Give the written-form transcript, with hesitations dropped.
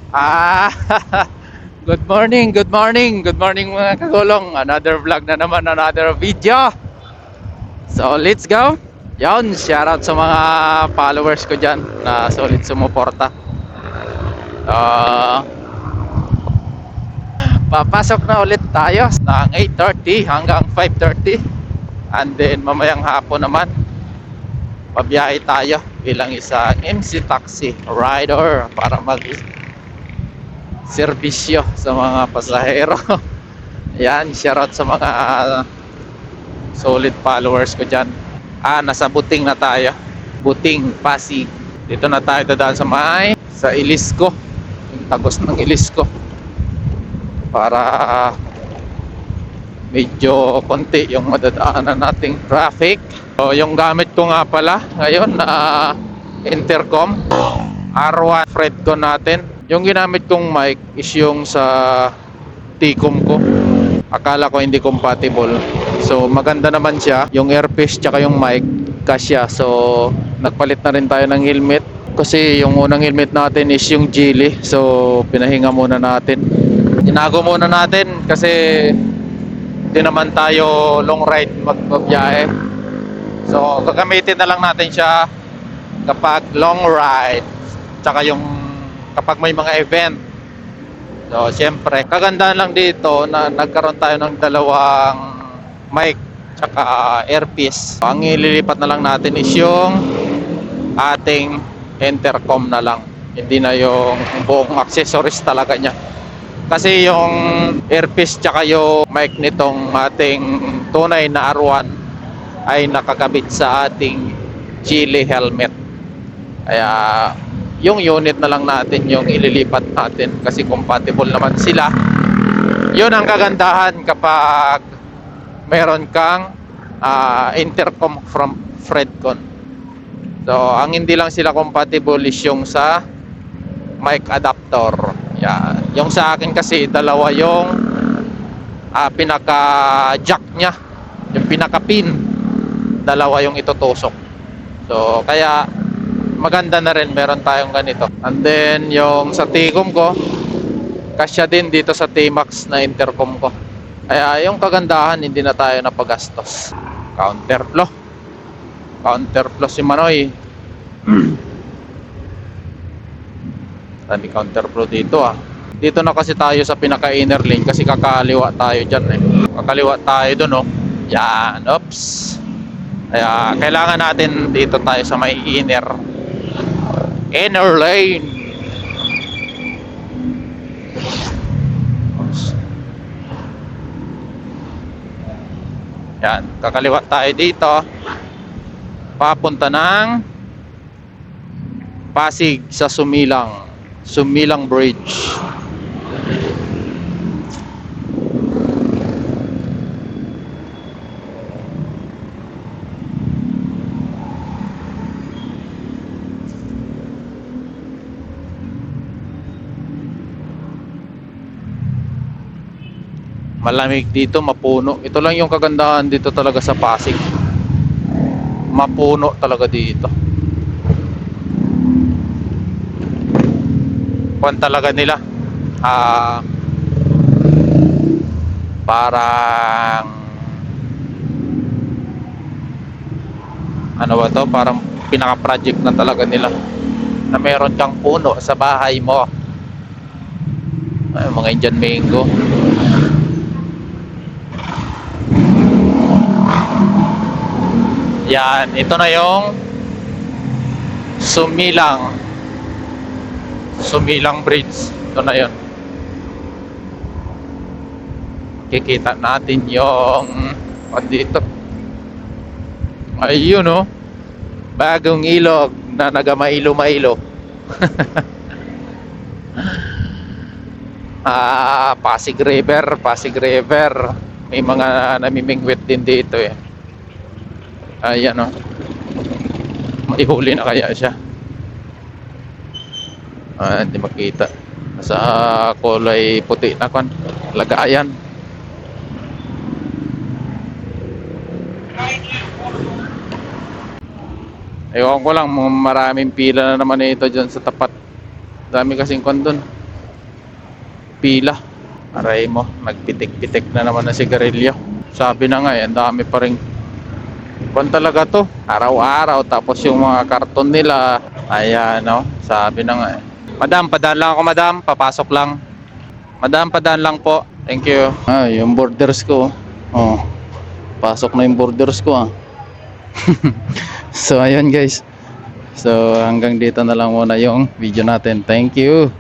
Ah, good morning, good morning mga kagulong. Another vlog na naman, another video. So let's go. Yon, shoutout sa mga followers ko dyan na solid sumuporta. Ah, Papasok na ulit tayo ng 8:30 hanggang 5:30. And then mamayang hapon naman, pabiyahe tayo bilang isang MC taxi rider para mag serbisyo sa mga pasahero. Yan, shoutout sa mga solid followers ko dyan. Nasa Buting na tayo. Buting, Pasig. Dito na tayo dadaan sa Ilisco. Yung tagos ng Ilisco. Para medyo konti yung madadaanan nating traffic. So, yung gamit ko nga pala ngayon na intercom R1 Fredcon natin. Yung ginamit kong mic is yung sa T-com ko. Akala ko hindi compatible. So maganda naman siya. Yung earpiece tsaka yung mic kasya. So nagpalit na rin tayo ng helmet. Kasi yung unang helmet natin is yung Geely. So pinahinga muna natin. Tinago muna natin kasi hindi naman tayo long ride magbabiyahe. So gagamitin na lang natin siya kapag long ride. Tsaka yung kapag may mga event. So, siyempre, kagandahan lang dito na nagkaroon tayo ng dalawang mic tsaka earpiece. Ang ililipat na lang natin is yung ating intercom na lang. Hindi na yung buong accessories talaga niya. Kasi yung earpiece tsaka yung mic nitong ating tunay na R1 ay nakakabit sa ating Geely helmet. Kaya yung unit na lang natin yung ililipat natin kasi compatible naman sila. Yun ang kagandahan kapag meron kang intercom from Fredcon. So ang hindi lang sila compatible is yung sa mic adapter. Yan. Yung sa akin kasi dalawa yung pinaka jack nya, yung pinaka pin, dalawa yung itutusok. So kaya maganda na rin meron tayong ganito. And then yung sa T-com ko kasya din dito sa T-Max na intercom ko. Kaya yung kagandahan hindi na tayo napagastos. Counterflow si Manoy. Dami counterflow dito Dito na kasi tayo sa pinaka inner lane kasi kakaliwa tayo dyan kakaliwa tayo dun Yan, oops. Kaya kailangan natin dito tayo sa may inner lane. Yan, kakaliwa tayo dito papunta ng Pasig sa Sumilang Bridge. Malamig dito, mapuno. Ito lang yung kagandahan dito talaga sa Pasig. Mapuno talaga dito. Kuwan talaga nila. Parang ano ba to? Parang pinaka-project na talaga nila. Na meron kang puno sa bahay mo. Ay, mga Indian mango. Yan, ito na yung Sumilang Bridge. Ito na yun. Kikita natin yung dito. Ayun bagong ilog na nagamailo-mailo. Pasig River. May mga namimingwit din dito Ayan may huli na kaya siya. Hindi makita sa kulay puti na lagayan. Ewan ko lang, maraming pila na naman ito dyan sa tapat. Dami kasing dun. nagpila. Aray mo, nagpitik-pitik na naman ng sigarilyo. Sabi na nga, ang dami pa rin. Kung talaga to, araw-araw, tapos yung mga karton nila, ayan no, sabi na nga. Madam, padaan lang ako madam, papasok lang. Madam, padaan lang po, thank you. Yung borders ko, oh, pasok na yung borders ko ah. So ayun guys, so hanggang dito na lang muna yung video natin, thank you.